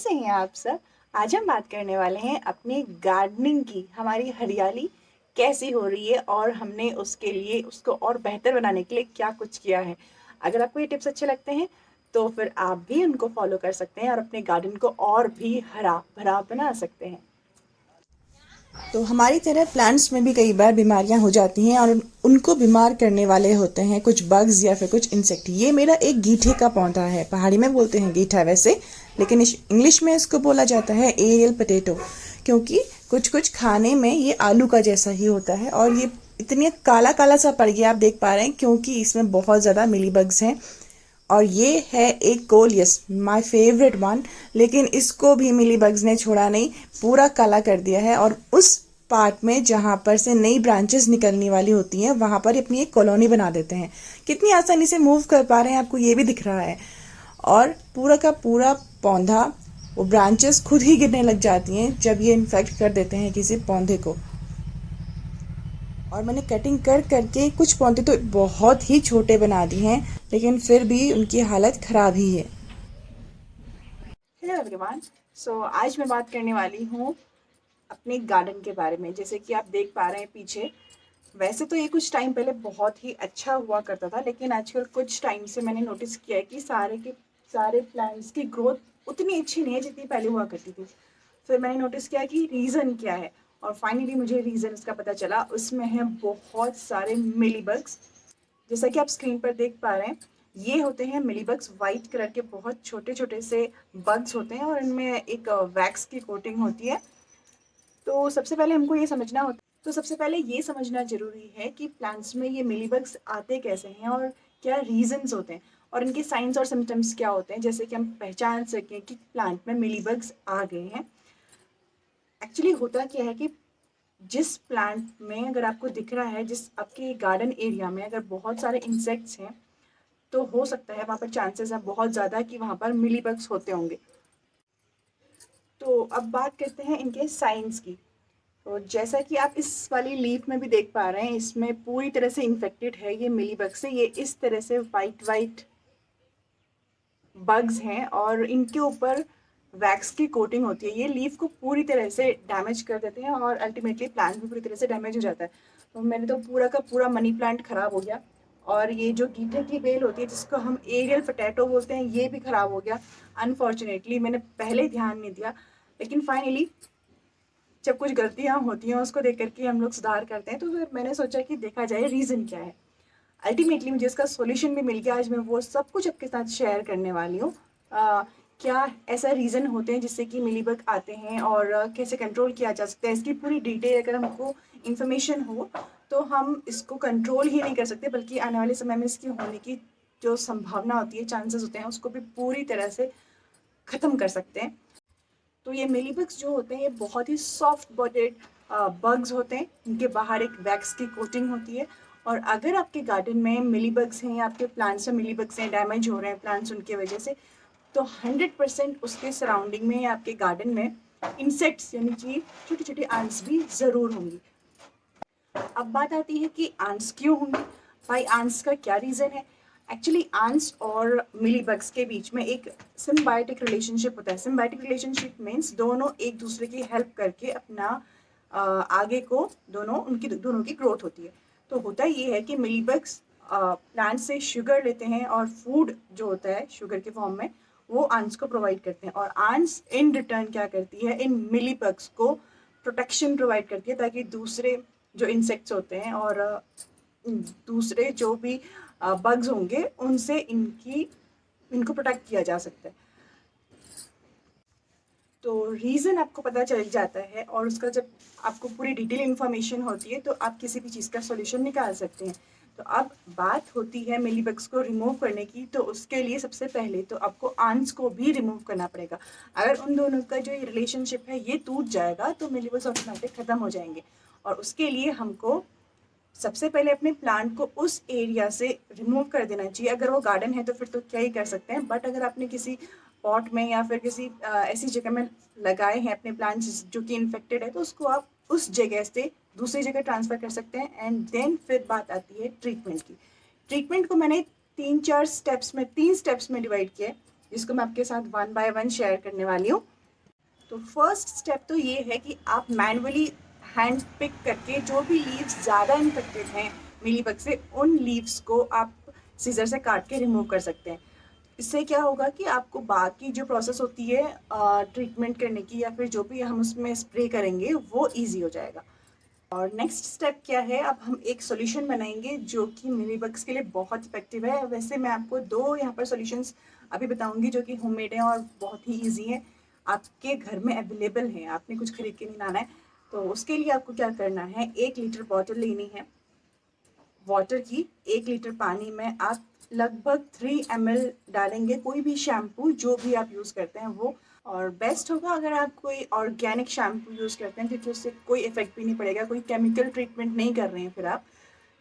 कैसे हैं आप सब। आज हम बात करने वाले हैं अपने गार्डनिंग की, हमारी हरियाली कैसी हो रही है और हमने उसके लिए उसको और बेहतर बनाने के लिए क्या कुछ किया है। अगर आपको ये टिप्स अच्छे लगते हैं तो फिर आप भी उनको फॉलो कर सकते हैं और अपने गार्डन को और भी हरा भरा बना सकते हैं। तो हमारी तरह प्लांट्स में भी कई बार बीमारियां हो जाती हैं और उनको बीमार करने वाले होते हैं कुछ बग्स या फिर कुछ इंसेक्ट। ये मेरा एक गीठे का पौधा है, पहाड़ी में बोलते हैं गीठा वैसे, लेकिन इंग्लिश में इसको बोला जाता है एरियल पोटैटो, क्योंकि कुछ कुछ खाने में ये आलू का जैसा ही होता है और ये इतनी काला काला सा पड़ गया आप देख पा रहे हैं क्योंकि इसमें बहुत ज़्यादा मिली बग्स हैं। और ये है एक कोलियस, माय फेवरेट वन, लेकिन इसको भी मिली बग्स ने छोड़ा नहीं, पूरा काला कर दिया है। और उस पार्ट में जहाँ पर से नई ब्रांचेस निकलने वाली होती हैं वहाँ पर अपनी एक कॉलोनी बना देते हैं। कितनी आसानी से मूव कर पा रहे हैं, आपको ये भी दिख रहा है। और पूरा का पूरा पौधा, वो ब्रांचेस खुद ही गिरने लग जाती हैं जब ये इन्फेक्ट कर देते हैं किसी पौधे को। और मैंने कटिंग कर करके कुछ पौधे तो बहुत ही छोटे बना दिए हैं, लेकिन फिर भी उनकी हालत खराब ही है। Hello everyone. आज मैं बात करने वाली हूँ अपने गार्डन के बारे में। जैसे कि आप देख पा रहे हैं पीछे, वैसे तो ये कुछ टाइम पहले बहुत ही अच्छा हुआ करता था, लेकिन आजकल कुछ टाइम से मैंने नोटिस किया है कि सारे के सारे प्लांट्स की ग्रोथ उतनी अच्छी नहीं है जितनी पहले हुआ करती थी। फिर मैंने नोटिस किया कि रीज़न क्या है, और फाइनली मुझे रीज़न इसका पता चला। उसमें है बहुत सारे मिलीबग्स। जैसा कि आप स्क्रीन पर देख पा रहे हैं, ये होते हैं मिलीबग्स, वाइट कलर के बहुत छोटे छोटे से बग्स होते हैं और इनमें एक वैक्स की कोटिंग होती है। तो सबसे पहले हमको ये समझना होता तो सबसे पहले ये समझना ज़रूरी है कि प्लांट्स में ये मिलीबग्स आते कैसे हैं और क्या रीजंस होते हैं और इनके साइंस और सिम्टम्स क्या होते हैं, जैसे कि हम पहचान सकें कि प्लांट में मिलीबग्स आ गए हैं। एक्चुअली होता क्या है कि जिस प्लांट में अगर आपको दिख रहा है, जिस आपके गार्डन एरिया में अगर बहुत सारे इंसेक्ट्स हैं, तो हो सकता है वहाँ पर चांसेस हैं बहुत ज़्यादा कि वहाँ पर मिलीबग्स होते होंगे। तो अब बात करते हैं इनके साइंस की। तो जैसा कि आप इस वाली लीफ में भी देख पा रहे हैं, इसमें पूरी तरह से इन्फेक्टेड है ये मिलीबग से। ये इस तरह से वाइट वाइट बग्स हैं और इनके ऊपर वैक्स की कोटिंग होती है। ये लीफ को पूरी तरह से डैमेज कर देते हैं और अल्टीमेटली प्लांट भी पूरी तरह से डैमेज हो जाता है। तो मैंने तो पूरा का पूरा मनी प्लांट खराब हो गया। और ये जो गीठे की बेल होती है जिसको हम एरियल पोटैटो बोलते हैं, ये भी खराब हो गया। अनफॉर्चुनेटली मैंने पहले ध्यान नहीं दिया, लेकिन फाइनली जब कुछ गलतियाँ होती हैं उसको देख करके हम लोग सुधार करते हैं। तो फिर मैंने सोचा कि देखा जाए रीज़न क्या है। अल्टीमेटली मुझे इसका सॉल्यूशन भी मिल गया। आज मैं वो सब कुछ आपके साथ शेयर करने वाली हूँ। क्या ऐसा रीज़न होते हैं जिससे कि मिलीबग आते हैं और कैसे कंट्रोल किया जा सकता है, इसकी पूरी डिटेल अगर हमको इन्फॉर्मेशन हो तो हम इसको कंट्रोल ही नहीं कर सकते, बल्कि आने वाले समय में इसकी होने की जो संभावना होती है, चांसेस होते हैं, उसको भी पूरी तरह से ख़त्म कर सकते हैं। तो ये मिलीबग्स जो होते हैं ये बहुत ही सॉफ्ट बॉडेड बग्स होते हैं। इनके बाहर एक वैक्स की कोटिंग होती है। और अगर आपके गार्डन में मिलीबग्स हैं या आपके प्लांट्स में मिलीबग्स हैं, डैमेज हो रहे हैं प्लांट्स उनकी वजह से, तो 100% उसके सराउंडिंग में या आपके गार्डन में इंसेक्ट्स यानी कि छोटी छोटी आंट्स भी ज़रूर होंगी। अब बात आती है कि आंट्स क्यों होंगी, भाई आंट्स का क्या रीज़न है। एक्चुअली आंट्स और मिलीबग्स के बीच में एक सिम्बायोटिक रिलेशनशिप होता है। सिम्बायोटिक रिलेशनशिप मीन्स दोनों एक दूसरे की हेल्प करके अपना आगे को दोनों की ग्रोथ होती है। तो होता ये है कि मिलीबग्स प्लांट से शुगर लेते हैं और फूड जो होता है शुगर के फॉर्म में वो आंट्स को प्रोवाइड करते हैं, और आंट्स इन रिटर्न क्या करती है, इन मिलीबग्स को प्रोटेक्शन प्रोवाइड करती है ताकि दूसरे जो इंसेक्ट्स होते हैं और दूसरे जो भी बग्स होंगे उनसे इनको प्रोटेक्ट किया जा सकता है। तो रीज़न आपको पता चल जाता है और उसका जब आपको पूरी डिटेल इन्फॉर्मेशन होती है तो आप किसी भी चीज़ का सॉल्यूशन निकाल सकते हैं। तो अब बात होती है मिलीबग्स को रिमूव करने की, तो उसके लिए सबसे पहले तो आपको आंट्स को भी रिमूव करना पड़ेगा। अगर उन दोनों का जो ये रिलेशनशिप है ये टूट जाएगा तो मिलीबग्स ऑटोमेटिक ख़त्म हो जाएंगे। और उसके लिए हमको सबसे पहले अपने प्लांट को उस एरिया से रिमूव कर देना चाहिए। अगर वो गार्डन है तो फिर तो क्या ही कर सकते हैं, बट अगर आपने किसी पॉट में या फिर किसी ऐसी जगह में लगाए हैं अपने प्लांट्स जो कि इन्फेक्टेड है, तो उसको आप उस जगह से दूसरी जगह ट्रांसफ़र कर सकते हैं। एंड देन फिर बात आती है ट्रीटमेंट की। ट्रीटमेंट को मैंने 3 स्टेप्स में डिवाइड किया है, जिसको मैं आपके साथ वन बाय वन शेयर करने वाली हूँ। तो फर्स्ट स्टेप तो ये है कि आप मैनुअली हैंड पिक करके जो भी लीव्स ज़्यादा इन्फेक्टेड हैं मीलीबग से, उन लीव्स को आप सीजर से काट के रिमूव कर सकते हैं। इससे क्या होगा कि आपको बाकी जो प्रोसेस होती है ट्रीटमेंट करने की या फिर जो भी हम उसमें स्प्रे करेंगे वो ईजी हो जाएगा। और नेक्स्ट स्टेप क्या है, अब हम एक सॉल्यूशन बनाएंगे जो कि मीलीबग्स के लिए बहुत इफेक्टिव है। वैसे मैं आपको दो यहाँ पर सॉल्यूशंस अभी बताऊंगी जो कि होममेड हैं और बहुत ही इजी हैं, आपके घर में अवेलेबल हैं, आपने कुछ खरीद के नहीं लाना है। तो उसके लिए आपको क्या करना है, 1 लीटर बॉटल लेनी है वाटर की। 1 लीटर पानी में आप लगभग 3 ml डालेंगे, कोई भी शैम्पू जो भी आप यूज़ करते हैं वो। और बेस्ट होगा अगर आप कोई ऑर्गेनिक शैम्पू यूज़ करते हैं क्योंकि उससे कोई इफेक्ट भी नहीं पड़ेगा, कोई केमिकल ट्रीटमेंट नहीं कर रहे हैं फिर आप।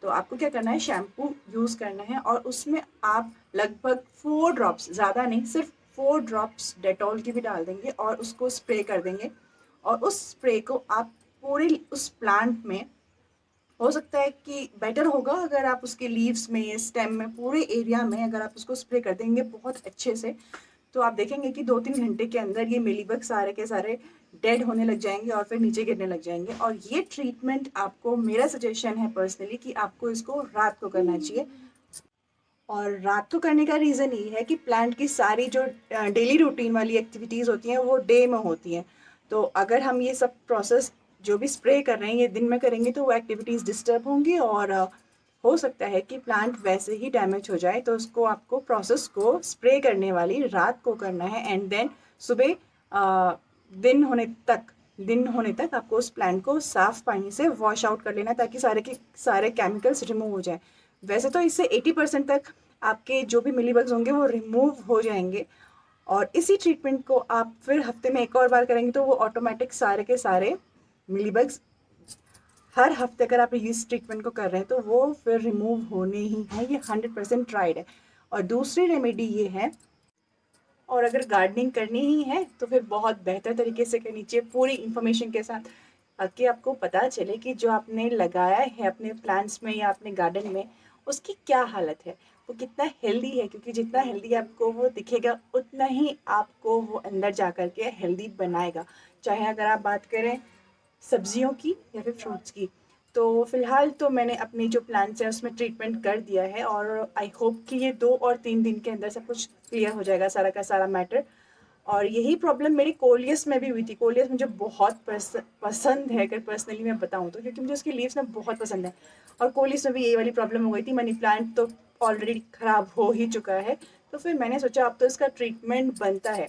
तो आपको क्या करना है, शैम्पू यूज़ करना है और उसमें आप लगभग 4 ड्रॉप्स, ज़्यादा नहीं, सिर्फ 4 ड्रॉप्स डेटॉल की भी डाल देंगे और उसको स्प्रे कर देंगे। और उस स्प्रे को आप पूरे उस प्लांट में, हो सकता है कि बेटर होगा अगर आप उसके लीव्स में, स्टेम में, पूरे एरिया में अगर आप उसको स्प्रे कर देंगे बहुत अच्छे से, तो आप देखेंगे कि 2-3 घंटे के अंदर ये मिलीबग सारे के सारे डेड होने लग जाएंगे और फिर नीचे गिरने लग जाएंगे। और ये ट्रीटमेंट आपको, मेरा सजेशन है पर्सनली कि आपको इसको रात को करना चाहिए। और रात को करने का रीज़न ये है कि प्लांट की सारी जो डेली रूटीन वाली एक्टिविटीज़ होती हैं वो डे में होती हैं। तो अगर हम ये सब प्रोसेस जो भी स्प्रे कर रहे हैं ये दिन में करेंगे तो वो एक्टिविटीज़ डिस्टर्ब होंगी और हो सकता है कि प्लांट वैसे ही डैमेज हो जाए। तो उसको, आपको प्रोसेस को स्प्रे करने वाली रात को करना है एंड देन सुबह दिन होने तक आपको उस प्लांट को साफ पानी से वॉश आउट कर लेना ताकि सारे के सारे केमिकल्स रिमूव हो जाए। वैसे तो इससे 80% तक आपके जो भी मिलीबग्स होंगे वो रिमूव हो जाएंगे। और इसी ट्रीटमेंट को आप फिर हफ्ते में एक और बार करेंगे तो वो ऑटोमेटिक सारे के सारे मिलीबग्स, हर हफ्ते अगर आप इस ट्रीटमेंट को कर रहे हैं तो वो फिर रिमूव होने ही हैं, ये 100% ट्राइड है। और दूसरी रेमेडी ये है, और अगर गार्डनिंग करनी ही है तो फिर बहुत बेहतर तरीके से करनी चाहिए, पूरी इन्फॉर्मेशन के साथ, ताकि आपको पता चले कि जो आपने लगाया है अपने प्लांट्स में या अपने गार्डन में उसकी क्या हालत है, वो कितना हेल्दी है। क्योंकि जितना हेल्दी आपको वो दिखेगा उतना ही आपको वो अंदर जा कर के हेल्दी बनाएगा। चाहे अगर आप बात करें सब्जियों की या फिर फ्रूट्स की। तो फ़िलहाल तो मैंने अपने जो प्लांट्स हैं उसमें ट्रीटमेंट कर दिया है और आई होप कि ये 2 और 3 दिन के अंदर सब कुछ क्लियर हो जाएगा, सारा का सारा मैटर। और यही प्रॉब्लम मेरी कोलियस में भी हुई थी। कोलियस मुझे बहुत पसंद है, अगर पर्सनली मैं बताऊँ तो, क्योंकि मुझे उसकी लीव्स ना बहुत पसंद है। और कोलियस में भी यही वाली प्रॉब्लम हो गई थी। मनी प्लांट तो ऑलरेडी ख़राब हो ही चुका है, तो फिर मैंने सोचा अब तो इसका ट्रीटमेंट बनता है।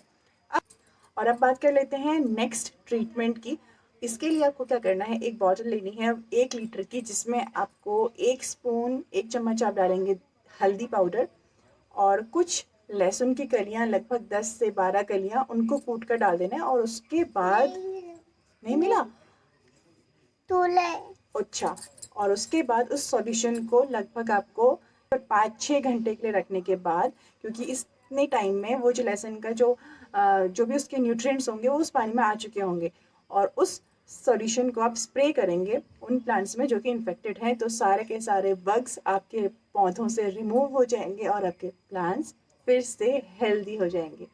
और अब बात कर लेते हैं नेक्स्ट ट्रीटमेंट की। इसके लिए आपको क्या करना है, एक बॉटल लेनी है 1 लीटर की, जिसमें आपको 1 चम्मच आप डालेंगे हल्दी पाउडर और कुछ लहसुन की कलियां, लगभग 10 से 12 कलियां, उनको कूट कर डाल देना है। और उसके बाद नहीं मिला तो अच्छा। और उसके बाद उस सॉल्यूशन को लगभग आपको 5-6 घंटे के लिए रखने के बाद, क्योंकि इतने टाइम में वो जो लहसुन का जो भी उसके न्यूट्रिएंट्स होंगे वो उस पानी में आ चुके होंगे, और उस सॉल्यूशन को आप स्प्रे करेंगे उन प्लांट्स में जो कि इन्फेक्टेड हैं, तो सारे के सारे बग्स आपके पौधों से रिमूव हो जाएंगे और आपके प्लांट्स फिर से हेल्दी हो जाएंगे।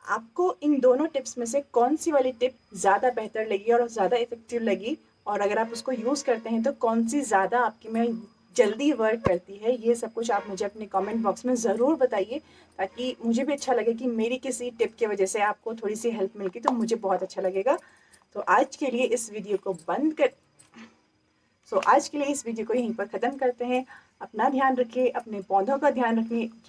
आपको इन दोनों टिप्स में से कौन सी वाली टिप ज़्यादा बेहतर लगी और ज़्यादा इफेक्टिव लगी, और अगर आप उसको यूज़ करते हैं तो कौन सी ज़्यादा आपके में जल्दी वर्क करती है, ये सब कुछ आप मुझे अपने कमेंट बॉक्स में ज़रूर बताइए, ताकि मुझे भी अच्छा लगे कि मेरी किसी टिप की वजह से आपको थोड़ी सी हेल्प मिल गई, तो मुझे बहुत अच्छा लगेगा। तो आज के लिए इस वीडियो को आज के लिए इस वीडियो को यहीं पर ख़त्म करते हैं। अपना ध्यान रखिए, अपने पौधों का ध्यान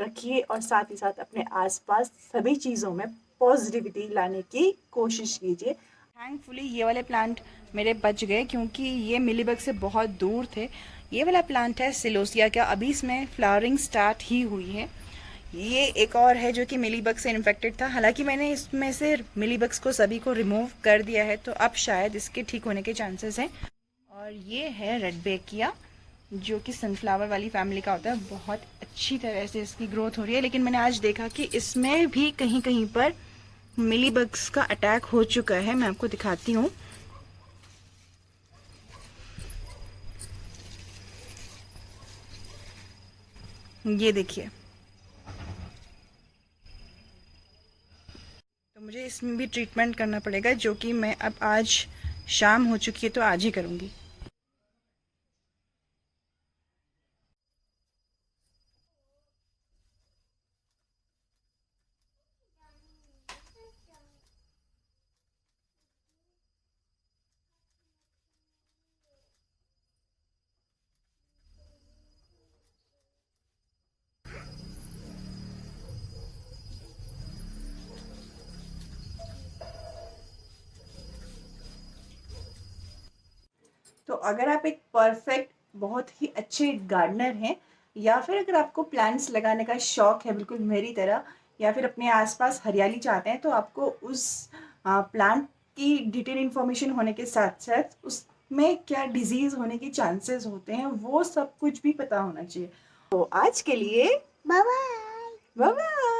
रखिए और साथ ही साथ अपने आसपास सभी चीज़ों में पॉजिटिविटी लाने की कोशिश कीजिए। थैंकफुली ये वाले प्लांट मेरे बच गए क्योंकि ये मिलीबग से बहुत दूर थे। ये वाला प्लांट है सिलोसिया का, अभी इसमें फ्लावरिंग स्टार्ट ही हुई है। ये एक और है जो कि मिलीबग से इन्फेक्टेड था, हालांकि मैंने इसमें से मिलीबग्स को सभी को रिमूव कर दिया है, तो अब शायद इसके ठीक होने के चांसेस हैं। और ये है रेड बेकिया जो कि सनफ्लावर वाली फैमिली का होता है, बहुत अच्छी तरह से इसकी ग्रोथ हो रही है। लेकिन मैंने आज देखा कि इसमें भी कहीं कहीं पर मिलीबग्स का अटैक हो चुका है। मैं आपको दिखाती हूँ। ये देखिए, तो मुझे इसमें भी ट्रीटमेंट करना पड़ेगा, जो कि मैं अब आज शाम हो चुकी है तो आज ही करूँगी। तो अगर आप एक परफेक्ट बहुत ही अच्छे गार्डनर हैं, या फिर अगर आपको प्लांट्स लगाने का शौक है बिल्कुल मेरी तरह, या फिर अपने आसपास हरियाली चाहते हैं, तो आपको उस प्लांट की डिटेल इन्फॉर्मेशन होने के साथ साथ उसमें क्या डिजीज होने के चांसेस होते हैं वो सब कुछ भी पता होना चाहिए। तो आज के लिए बाय बाय। Bye bye.